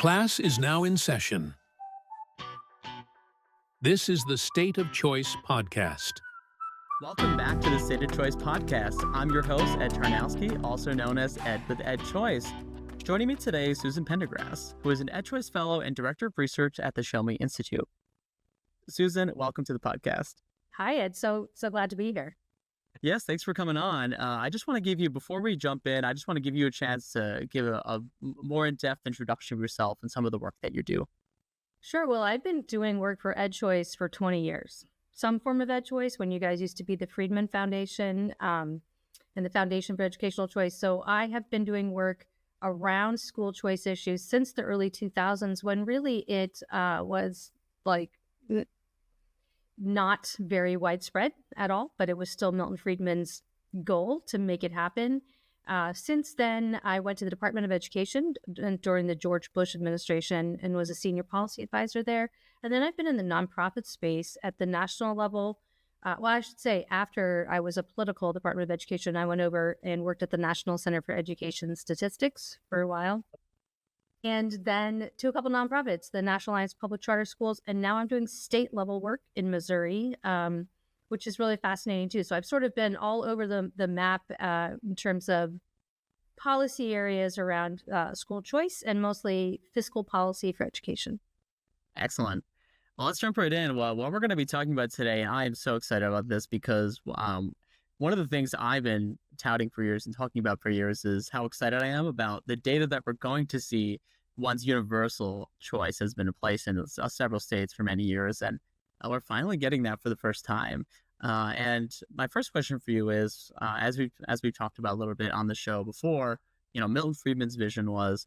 Class is now in session. This is the State of Choice podcast. Welcome back to the State of Choice podcast. I'm your host, Ed Tarnowski, also known as Ed with Ed Choice. Joining me today is Susan Pendergrass, who is an Ed Choice Fellow and Director of Research at the Show Me Institute. Susan, welcome to the podcast. Hi, Ed. So glad to be here. Yes, thanks for coming on. I just want to give you, before we jump in, I just want to give you a chance to give a more in-depth introduction of yourself and some of the work that you do. Sure. Well, I've been doing work for Ed Choice for 20 years. Some form of Ed Choice when you guys used to be the Friedman Foundation and the Foundation for Educational Choice. So I have been doing work around school choice issues since the early 2000s when really it was like not very widespread at all, but it was still Milton Friedman's goal to make it happen. Since then, I went to the Department of Education during the George Bush administration and was a senior policy advisor there. And then I've been in the nonprofit space at the national level. I should say after I was a political Department of Education, I went over and worked at the National Center for Education Statistics for a while. And then to a couple nonprofits, the National Alliance of Public Charter Schools, and now I'm doing state level work in Missouri, which is really fascinating too. So I've sort of been all over the map in terms of policy areas around school choice and mostly fiscal policy for education. Excellent. Well, let's jump right in. Well, what we're going to be talking about today, and I am so excited about this because one of the things I've been touting for years and talking about for years is how excited I am about the data that we're going to see once universal choice has been in place in several states for many years. And we're finally getting that for the first time. And my first question for you is, as we've talked about a little bit on the show before, Milton Friedman's vision was,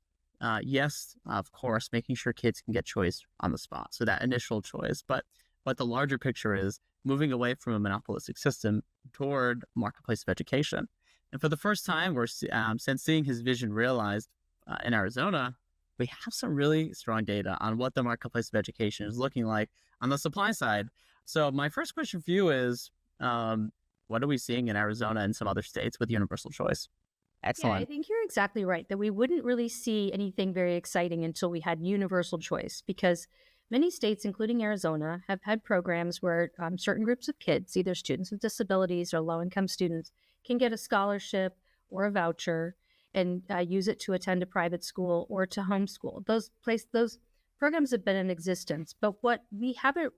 yes, of course, making sure kids can get choice on the spot. So that initial choice, but what the larger picture is moving away from a monopolistic system toward marketplace of education. And for the first time, since seeing his vision realized in Arizona, we have some really strong data on what the marketplace of education is looking like on the supply side. So my first question for you is, what are we seeing in Arizona and some other states with universal choice? Excellent. Yeah, I think you're exactly right that we wouldn't really see anything very exciting until we had universal choice, because many states, including Arizona, have had programs where certain groups of kids, either students with disabilities or low-income students, can get a scholarship or a voucher and use it to attend a private school or to homeschool. Those programs have been in existence, but what we haven't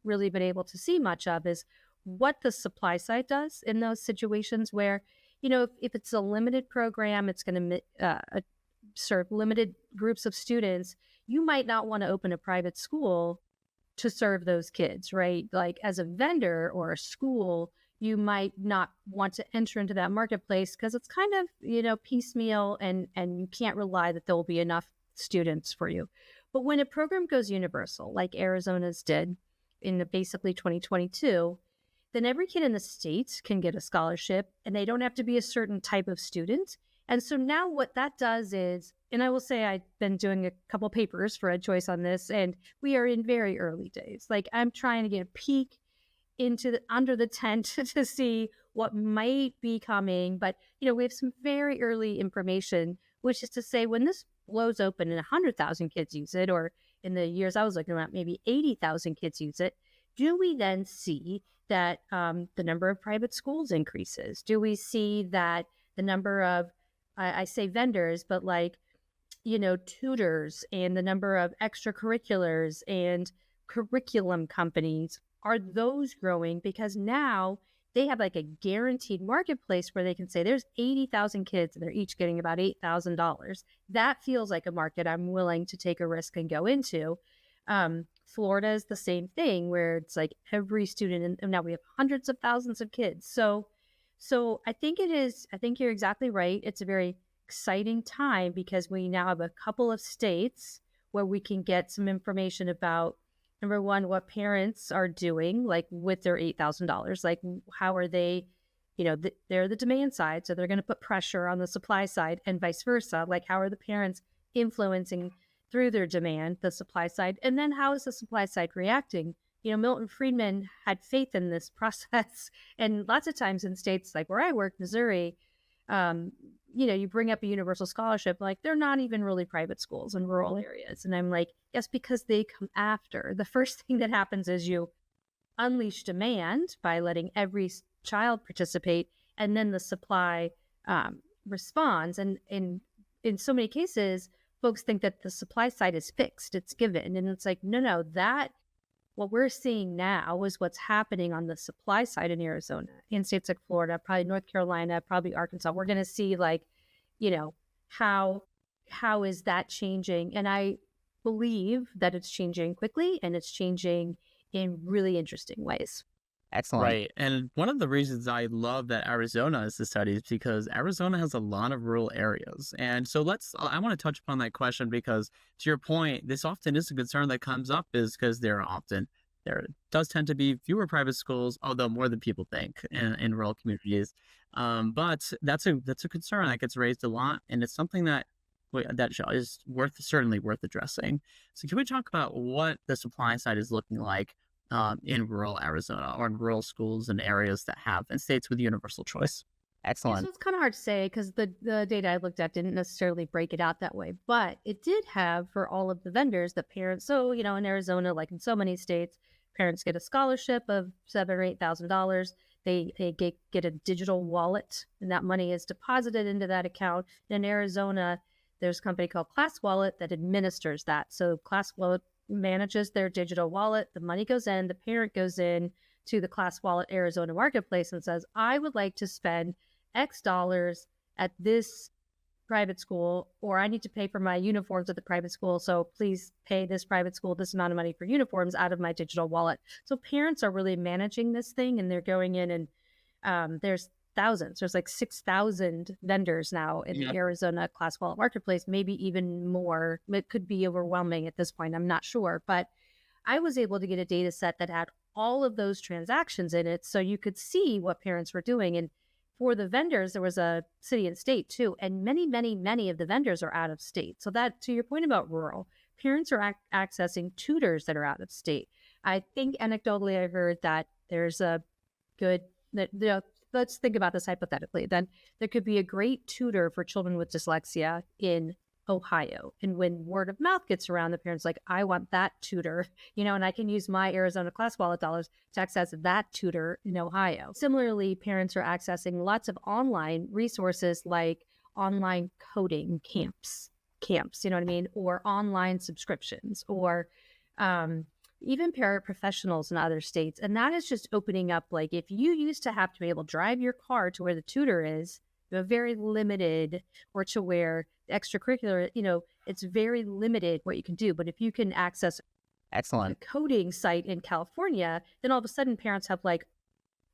really been able to see much of is what the supply side does in those situations where, if it's a limited program, it's going to serve limited groups of students. You might not want to open a private school to serve those kids, right? Like as a vendor or a school, you might not want to enter into that marketplace because it's kind of, piecemeal and you can't rely that there will be enough students for you. But when a program goes universal, like Arizona's did in basically 2022, then every kid in the state can get a scholarship and they don't have to be a certain type of student. And so now what that does is, and I will say I've been doing a couple papers for Ed Choice on this, and we are in very early days. Like I'm trying to get a peek into under the tent to see what might be coming. But, we have some very early information, which is to say when this blows open and 100,000 kids use it, or in the years I was looking at, maybe 80,000 kids use it, do we then see that the number of private schools increases? Do we see that the number of, I say vendors, but tutors and the number of extracurriculars and curriculum companies, are those growing? Because now they have like a guaranteed marketplace where they can say there's 80,000 kids and they're each getting about $8,000. That feels like a market I'm willing to take a risk and go into. Florida is the same thing where it's like every student, and now we have hundreds of thousands of kids. So I think you're exactly right. It's a very exciting time because we now have a couple of states where we can get some information about, number one, what parents are doing, like with their $8,000, like how are they, they're the demand side. So they're going to put pressure on the supply side and vice versa. Like how are the parents influencing through their demand, the supply side? And then how is the supply side reacting? Milton Friedman had faith in this process. And lots of times in states like where I work, Missouri, you bring up a universal scholarship, like they're not even really private schools in rural areas. And I'm like, yes, because they come after. The first thing that happens is you unleash demand by letting every child participate, and then the supply responds. And in so many cases, folks think that the supply side is fixed, it's given. And it's like, no, that what we're seeing now is what's happening on the supply side in Arizona, in states like Florida, probably North Carolina, probably Arkansas. We're going to see like, how is that changing? And I believe that it's changing quickly, and it's changing in really interesting ways. Excellent. Right. And one of the reasons I love that Arizona is the study is because Arizona has a lot of rural areas. And so I want to touch upon that question because to your point, this often is a concern that comes up is because there does tend to be fewer private schools, although more than people think in rural communities. But that's a concern that gets raised a lot. And it's something that is certainly worth addressing. So can we talk about what the supply side is looking like in rural Arizona or in rural schools and areas that have in states with universal choice? Excellent. So it's kind of hard to say because the data I looked at didn't necessarily break it out that way, but it did have for all of the vendors that parents. So in Arizona, like in so many states, parents get a scholarship of $7,000 or $8,000. They get a digital wallet, and that money is deposited into that account. In Arizona, there's a company called Class Wallet that administers that. So Class Wallet manages their digital wallet. The money goes in, the parent goes in to the Class Wallet Arizona marketplace and says, I would like to spend X dollars at this private school, or I need to pay for my uniforms at the private school. So please pay this private school this amount of money for uniforms out of my digital wallet. So parents are really managing this thing, and they're going in and there's thousands. There's like 6,000 vendors now in the Arizona Class Wallet marketplace, maybe even more. It could be overwhelming at this point. I'm not sure, but I was able to get a data set that had all of those transactions in it, so you could see what parents were doing. And for the vendors, there was a city and state too, and many, many, many of the vendors are out of state. So that, to your point about rural, parents are accessing tutors that are out of state. I think anecdotally, I heard that there's a good let's think about this hypothetically. Then there could be a great tutor for children with dyslexia in Ohio. And when word of mouth gets around, the parents like, I want that tutor, and I can use my Arizona Class Wallet dollars to access that tutor in Ohio. Similarly, parents are accessing lots of online resources like online coding camps, you know what I mean? Or online subscriptions, or even paraprofessionals in other states. And that is just opening up, like if you used to have to be able to drive your car to where the tutor is, you're very limited, or to where extracurricular, it's very limited what you can do. But if you can access a coding site in California, then all of a sudden parents have like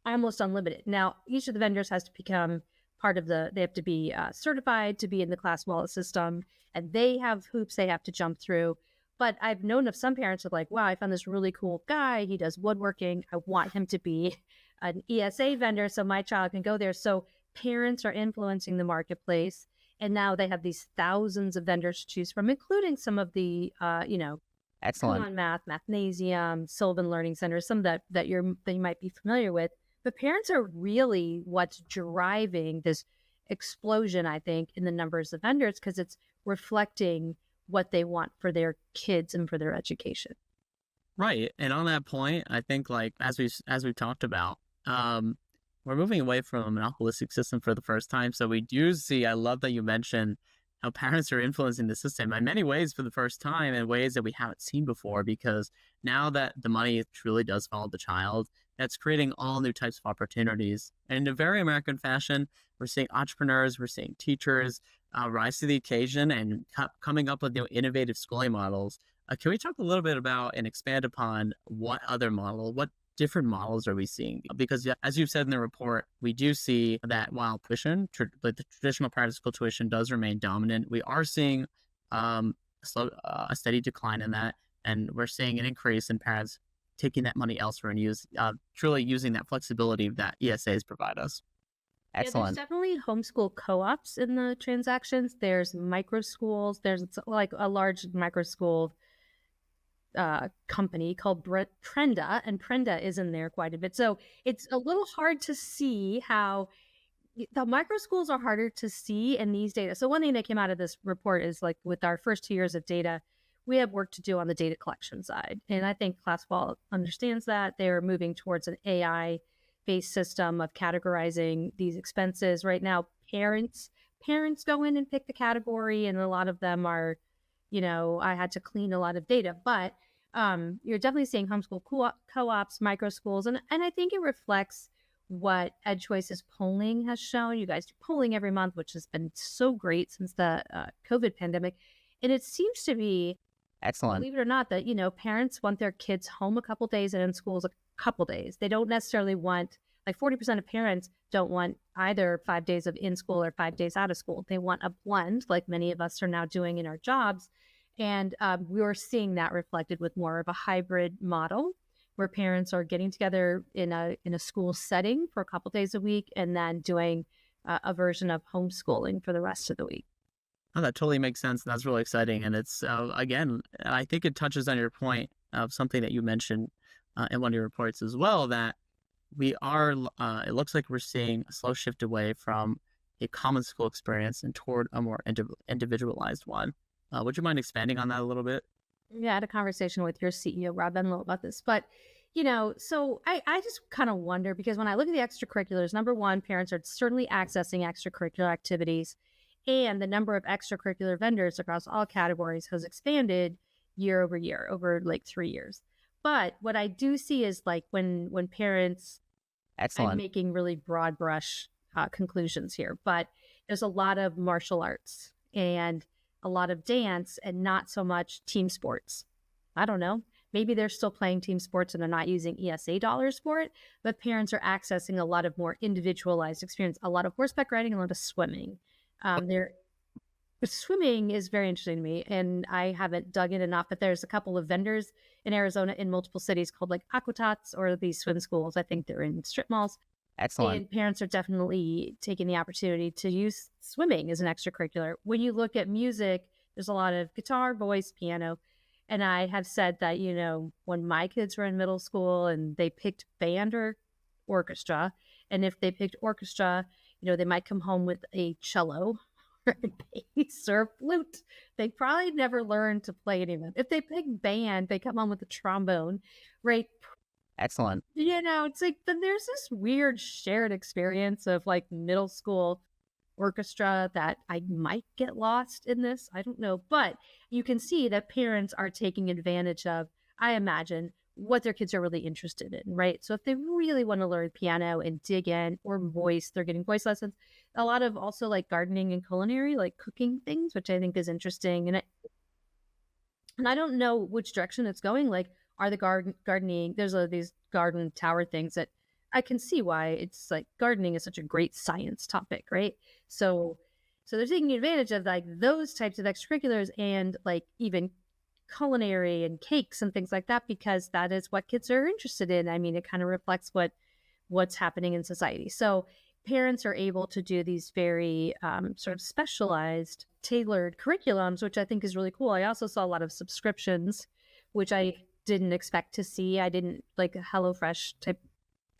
almost unlimited. Now, each of the vendors has to become part of they have to be certified to be in the Class Wallet system, and they have hoops they have to jump through. But I've known of some parents who are like, wow, I found this really cool guy. He does woodworking. I want him to be an ESA vendor so my child can go there. So parents are influencing the marketplace. And now they have these thousands of vendors to choose from, including some of the, Excellent. Math, Mathnasium, Sylvan Learning Centers, some that you might be familiar with. But parents are really what's driving this explosion, I think, in the numbers of vendors, because it's reflecting what they want for their kids and for their education. Right. And on that point, I think like as we've talked about, we're moving away from a monopolistic system for the first time. So we do see, I love that you mentioned how parents are influencing the system in many ways for the first time, in ways that we haven't seen before, because now that the money truly does follow the child, that's creating all new types of opportunities. And in a very American fashion, we're seeing entrepreneurs, we're seeing teachers rise to the occasion and coming up with new innovative schooling models. Can we talk a little bit about and expand upon what different models are we seeing? Because as you've said in the report, we do see that while tuition, the traditional private school tuition does remain dominant, we are seeing a steady decline in that. And we're seeing an increase in parents taking that money elsewhere and truly using that flexibility that ESAs provide us. Excellent. Yeah, there's definitely homeschool co-ops in the transactions. There's micro schools. There's like a large micro school company called Prenda, and Prenda is in there quite a bit. So it's a little hard to see how, the micro schools are harder to see in these data. So one thing that came out of this report is like with our first 2 years of data, we have work to do on the data collection side. And I think Classwell understands that. They're moving towards an AI-based system of categorizing these expenses. Right now, parents go in and pick the category, and a lot of them are, I had to clean a lot of data. But you're definitely seeing homeschool co-ops, micro schools, and I think it reflects what EdChoice's polling has shown. You guys do polling every month, which has been so great since the COVID pandemic. And it seems to be, Excellent. believe it or not, that, parents want their kids home a couple days and in schools a couple days. They don't necessarily want, like 40% of parents don't want either 5 days of in school or 5 days out of school. They want a blend, like many of us are now doing in our jobs. And we're seeing that reflected with more of a hybrid model where parents are getting together in a school setting for a couple days a week and then doing a version of homeschooling for the rest of the week. Oh, that totally makes sense. That's really exciting. And it's, again, I think it touches on your point of something that you mentioned in one of your reports as well, that we are, it looks like we're seeing a slow shift away from a common school experience and toward a more individualized one. Would you mind expanding on that a little bit? Yeah, I had a conversation with your CEO, Rob Enlow, about this. But, so I just kind of wonder, because when I look at the extracurriculars, number one, parents are certainly accessing extracurricular activities. And the number of extracurricular vendors across all categories has expanded year over year, over like 3 years. But what I do see is like when parents, I'm making really broad brush conclusions here, but there's a lot of martial arts and a lot of dance and not so much team sports. I don't know. Maybe they're still playing team sports and they're not using ESA dollars for it, but parents are accessing a lot of more individualized experience, a lot of horseback riding, a lot of swimming. Swimming is very interesting to me, and I haven't dug in enough, but there's a couple of vendors in Arizona in multiple cities called like Aquatats or these swim schools. I think they're in strip malls. Excellent. And parents are definitely taking the opportunity to use swimming as an extracurricular. When you look at music, there's a lot of guitar, voice, piano. And I have said that, when my kids were in middle school and they picked band or orchestra, and if they picked orchestra, they might come home with a cello or a bass or a flute. They probably never learned to play any of them. If they pick band, they come home with a trombone, right? Excellent. It's like, then there's this weird shared experience of like middle school orchestra that I might get lost in this. I don't know. But you can see that parents are taking advantage of, I imagine, what their kids are really interested in, right? So if they really want to learn piano and dig in, or voice, they're getting voice lessons. A lot of also like gardening and culinary, like cooking things, which I think is interesting. And I don't know which direction it's going. Like, are the gardening, there's these garden tower things that I can see why it's like gardening is such a great science topic, right? So they're taking advantage of like those types of extracurriculars and like even culinary and cakes and things like that, because that is what kids are interested in. I mean, it kind of reflects what's happening in society. So parents are able to do these very sort of specialized, tailored curriculums, which I think is really cool. I also saw a lot of subscriptions, which I didn't expect to see. I didn't like a HelloFresh type.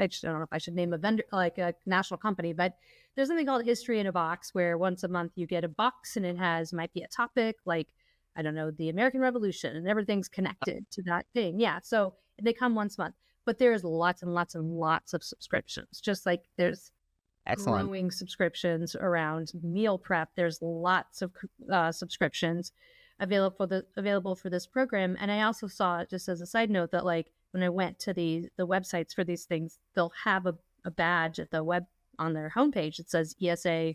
I don't know if I should name a vendor, like a national company, but there's something called History in a Box, where once a month you get a box and it might be a topic like, I don't know, the American Revolution, and everything's connected to that thing. Yeah. So they come once a month, but there's lots and lots and lots of subscriptions, just like there's growing subscriptions around meal prep. There's lots of subscriptions available for this program. And I also saw, just as a side note, that like when I went to the websites for these things, they'll have a badge at the web on their homepage that says ESA.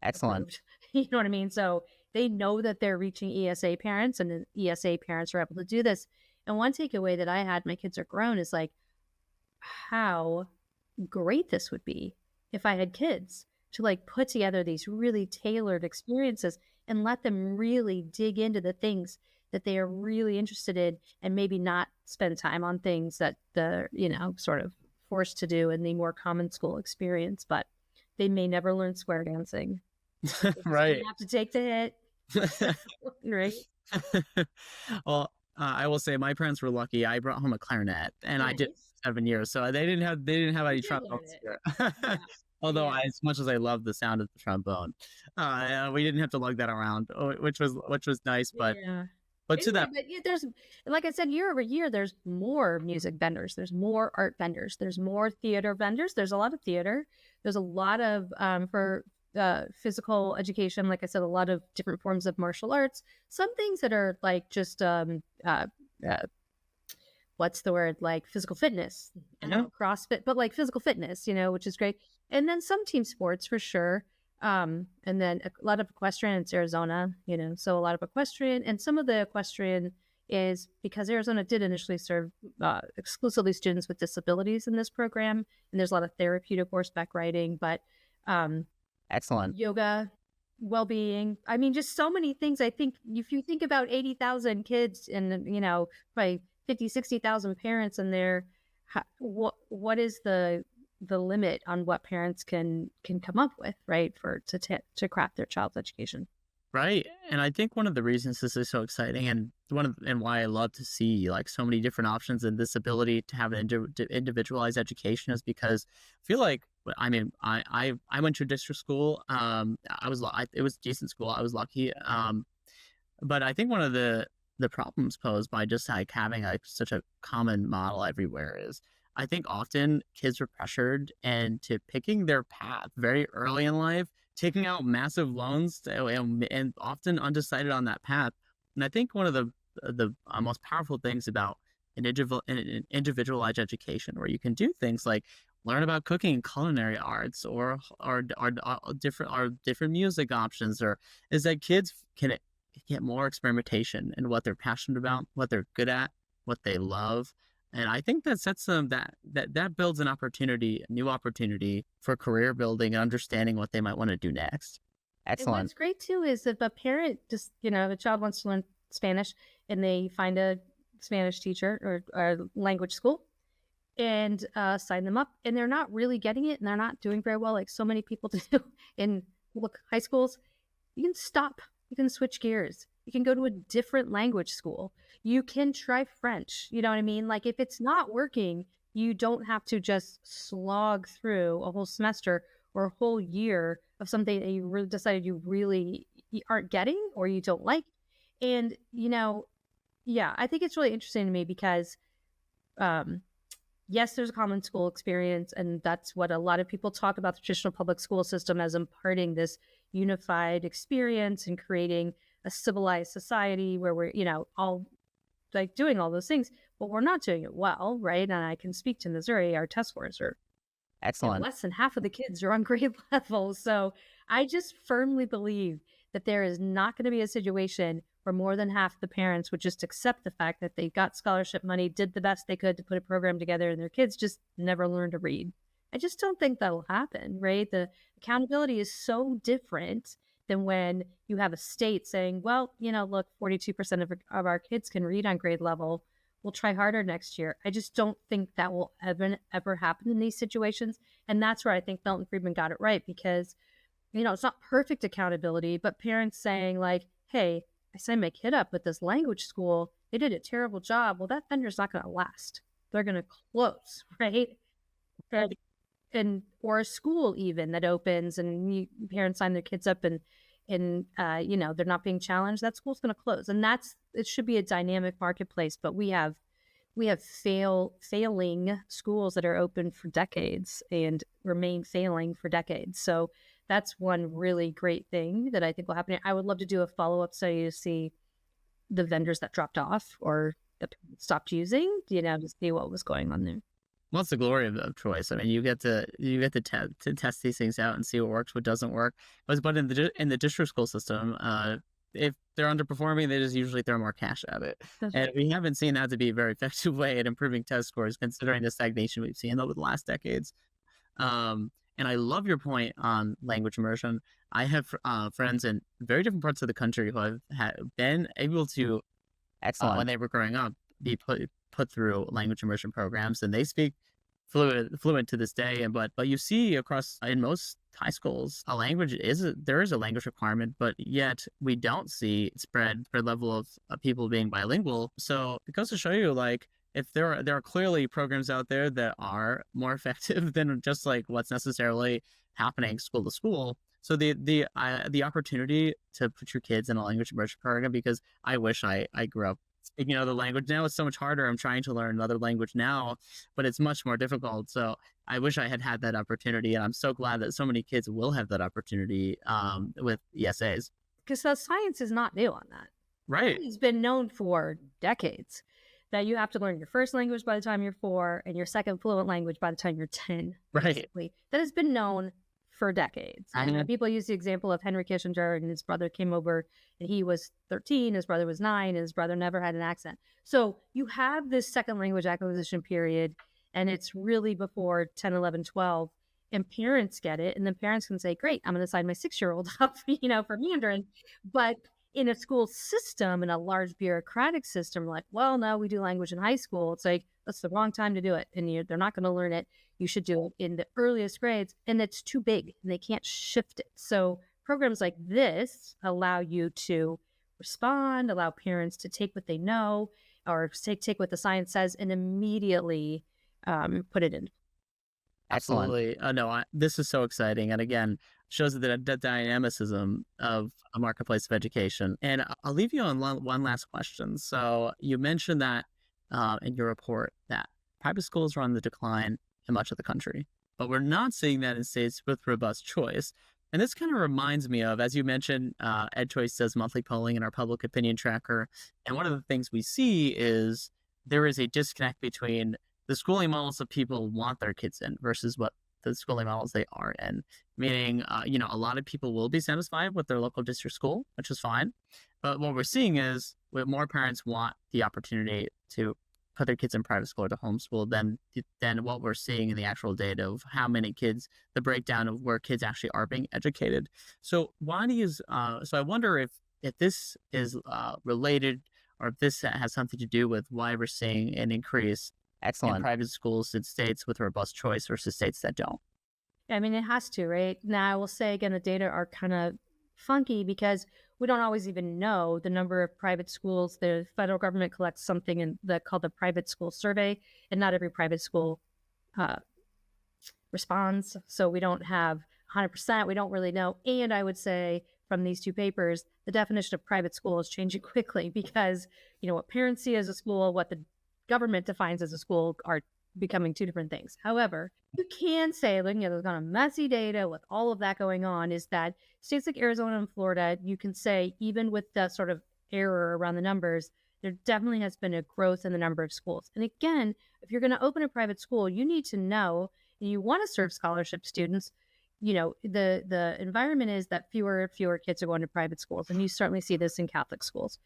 Excellent. Approved. You know what I mean? So they know that they're reaching ESA parents, and the ESA parents are able to do this. And one takeaway that I had, my kids are grown, is like how great this would be if I had kids to like put together these really tailored experiences and let them really dig into the things that they are really interested in, and maybe not spend time on things that they're, sort of forced to do in the more common school experience, but they may never learn square dancing. Right. You have to take the hit. Right. Well, I will say my parents were lucky. I brought home a clarinet, and I did 7 years, so they didn't have any trouble. Yeah. Although Yeah. as much as I love the sound of the trombone, we didn't have to lug that around, which was nice. Yeah. But to Anyway, that, but yeah, there's, like I said, year over year, there's more music vendors, there's more art vendors, there's more theater vendors. There's a lot of theater. There's a lot of for physical education. Like I said, a lot of different forms of martial arts. Some things that are like just uh, what's the word, like physical fitness. I don't Mhm. know, CrossFit, but like physical fitness, which is great. And then some team sports for sure. And then a lot of equestrian. It's Arizona, so a lot of equestrian, and some of the equestrian is because Arizona did initially serve exclusively students with disabilities in this program, and there's a lot of therapeutic horseback riding, but um, excellent. yoga, well-being. I mean, just so many things. I think if you think about 80,000 kids and, probably 50, 60,000 parents in there, what is the limit on what parents can come up with, right? To craft their child's education. Right. And I think one of the reasons this is so exciting and why I love to see like so many different options and this ability to have an individualized education is because I feel like, I mean, I went to a district school. It was a decent school. I was lucky. But I think one of the problems posed by just like having like such a common model everywhere is I think often kids are pressured into picking their path very early in life, taking out massive loans and often undecided on that path. And I think one of the most powerful things about an individualized education, where you can do things like learn about cooking and culinary arts, or different music options, or is that kids can get more experimentation in what they're passionate about, what they're good at, what they love. And I think that sets them that builds an opportunity, a new opportunity for career building and understanding what they might want to do next. And Excellent. what's great too is if a parent just, a child wants to learn Spanish and they find a Spanish teacher or language school and sign them up, and they're not really getting it and they're not doing very well, like so many people do in high schools, you can stop. You can switch gears. You can go to a different language school. You can try French. You know what I mean? Like if it's not working, you don't have to just slog through a whole semester or a whole year of something that you really decided you aren't getting or you don't like. And, yeah, I think it's really interesting to me because um, yes, there's a common school experience, and that's what a lot of people talk about the traditional public school system as imparting this unified experience and creating a civilized society where we're, all like doing all those things, but we're not doing it well, right? And I can speak to Missouri, our test scores are Excellent. less than half of the kids are on grade level. So I just firmly believe that there is not going to be a situation where more than half the parents would just accept the fact that they got scholarship money, did the best they could to put a program together, and their kids just never learned to read. I just don't think that will happen, right? The accountability is so different than when you have a state saying, well, look, 42% of our kids can read on grade level. We'll try harder next year. I just don't think that will ever happen in these situations. And that's where I think Milton Friedman got it right because, it's not perfect accountability, but parents saying like, hey, I signed my kid up with this language school. They did a terrible job. Well, that vendor's not going to last. They're going to close, right? Or a school even that opens and parents sign their kids up and they're not being challenged. That school's going to close, and it should be a dynamic marketplace. But we have failing schools that are open for decades and remain failing for decades. So that's one really great thing that I think will happen. I would love to do a follow-up study to see the vendors that dropped off or that stopped using, to see what was going on there. Well, it's the glory of choice. I mean, you get to test these things out and see what works, what doesn't work. But in the district school system, if they're underperforming, they just usually throw more cash at it. And we haven't seen that to be a very effective way at improving test scores, considering the stagnation we've seen over the last decades. And I love your point on language immersion. I have friends in very different parts of the country who have been able to, excellent, when they were growing up, be put through language immersion programs, and they speak fluent to this day. And but you see across in most high schools, there is a language requirement, but yet we don't see spread level of people being bilingual. So it goes to show you, like, if there are clearly programs out there that are more effective than just like what's necessarily happening school to school. So the opportunity to put your kids in a language immersion program, because I wish I grew up speaking another language. Now it's so much harder. I'm trying to learn another language now, but it's much more difficult. So I wish I had that opportunity, and I'm so glad that so many kids will have that opportunity with ESAs. Because the science is not new on that. Right. It's been known for decades that you have to learn your first language by the time you're 4 and your second fluent language by the time you're 10. Right. Basically. That has been known for decades. And people use the example of Henry Kissinger, and his brother came over and he was 13, his brother was 9, and his brother never had an accent. So you have this second language acquisition period, and it's really before 10, 11, 12, and parents get it. And then parents can say, great, I'm going to sign my 6-year-old up, for Mandarin. But in a school system, in a large bureaucratic system, like, well, no, we do language in high school. It's like, that's the wrong time to do it. And they're not going to learn it. You should do it in the earliest grades. And it's too big and they can't shift it. So programs like this allow you to respond, allow parents to take what they know or take what the science says and immediately put it in. Absolutely. No, this is so exciting. And again, shows the dynamicism of a marketplace of education. And I'll leave you on one last question. So you mentioned that in your report that private schools are on the decline in much of the country, but we're not seeing that in states with robust choice. And this kind of reminds me of, as you mentioned, EdChoice does monthly polling in our public opinion tracker. And one of the things we see is there is a disconnect between the schooling models that people want their kids in versus what the schooling models they are in. Meaning, a lot of people will be satisfied with their local district school, which is fine. But what we're seeing is more parents want the opportunity to put their kids in private school or to homeschool than what we're seeing in the actual data of how many kids, the breakdown of where kids actually are being educated. So I wonder if this is related, or if this has something to do with why we're seeing an increase in private schools in states with robust choice versus states that don't. I mean, it has to, right? Now, I will say again, the data are kind of funky because we don't always even know the number of private schools. The federal government collects something called the Private School Survey, and not every private school responds. So we don't have 100%. We don't really know. And I would say from these two papers, the definition of private school is changing quickly because, what parents see as a school, what the government defines as a school are becoming two different things. However, you can say, looking at those kind of messy data with all of that going on, is that states like Arizona and Florida, you can say, even with the sort of error around the numbers, there definitely has been a growth in the number of schools. And again, if you're going to open a private school, you need to know, and you want to serve scholarship students, the environment is that fewer and fewer kids are going to private schools. And you certainly see this in Catholic schools.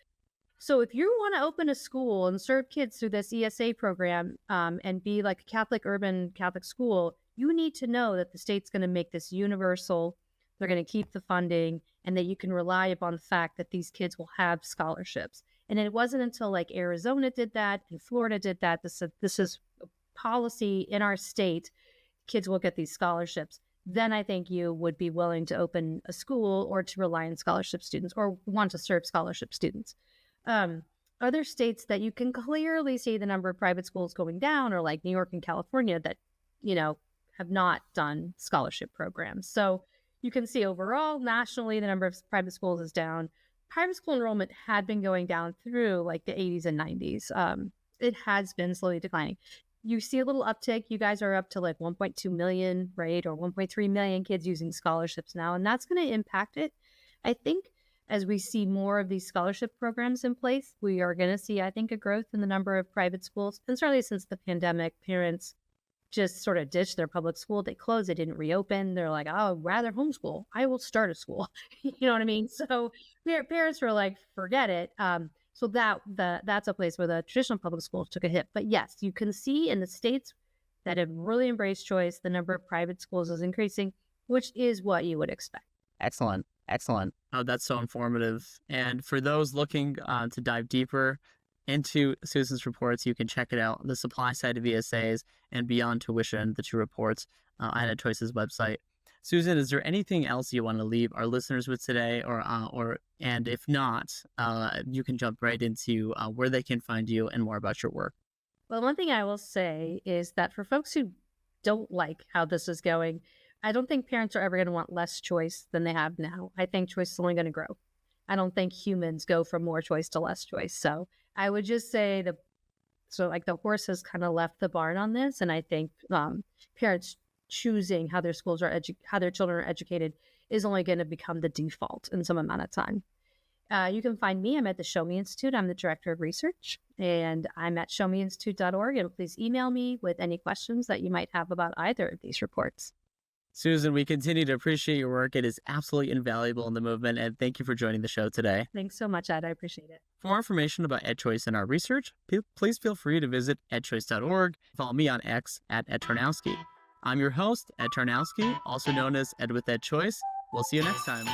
So if you want to open a school and serve kids through this ESA program and be like a Catholic urban Catholic school, you need to know that the state's going to make this universal. They're going to keep the funding, and that you can rely upon the fact that these kids will have scholarships. And it wasn't until like Arizona did that and Florida did that. This is a policy in our state. Kids will get these scholarships. Then I think you would be willing to open a school or to rely on scholarship students or want to serve scholarship students. Other states that you can clearly see the number of private schools going down are like New York and California that, have not done scholarship programs. So you can see overall, nationally, the number of private schools is down. Private school enrollment had been going down through like the 80s and 90s. It has been slowly declining. You see a little uptick. You guys are up to like 1.2 million, right? Or 1.3 million kids using scholarships now. And that's going to impact it. I think as we see more of these scholarship programs in place, we are going to see, I think, a growth in the number of private schools. And certainly since the pandemic, parents just sort of ditched their public school. They closed, they didn't reopen. They're like, oh, I'd rather homeschool. I will start a school. You know what I mean? So parents were like, forget it. So that's a place where the traditional public schools took a hit. But yes, you can see in the states that have really embraced choice, the number of private schools is increasing, which is what you would expect. Excellent. Oh, that's so informative. And for those looking to dive deeper into Susan's reports, you can check it out on the supply side of ESAs and Beyond Tuition, the two reports on EdChoice's website. Susan, is there anything else you want to leave our listeners with today, and if not, you can jump right into where they can find you and more about your work. Well, one thing I will say is that for folks who don't like how this is going, I don't think parents are ever going to want less choice than they have now. I think choice is only going to grow. I don't think humans go from more choice to less choice. So I would just say the horse has kind of left the barn on this. And I think parents choosing how their how their children are educated is only going to become the default in some amount of time. You can find me. I'm at the Show Me Institute. I'm the director of research, and I'm at showmeinstitute.org. And please email me with any questions that you might have about either of these reports. Susan, we continue to appreciate your work. It is absolutely invaluable in the movement, and thank you for joining the show today. Thanks so much, Ed. I appreciate it. For more information about EdChoice and our research, please feel free to visit edchoice.org. Follow me on X at Ed Tarnowski. I'm your host, Ed Tarnowski, also known as Ed with EdChoice. We'll see you next time.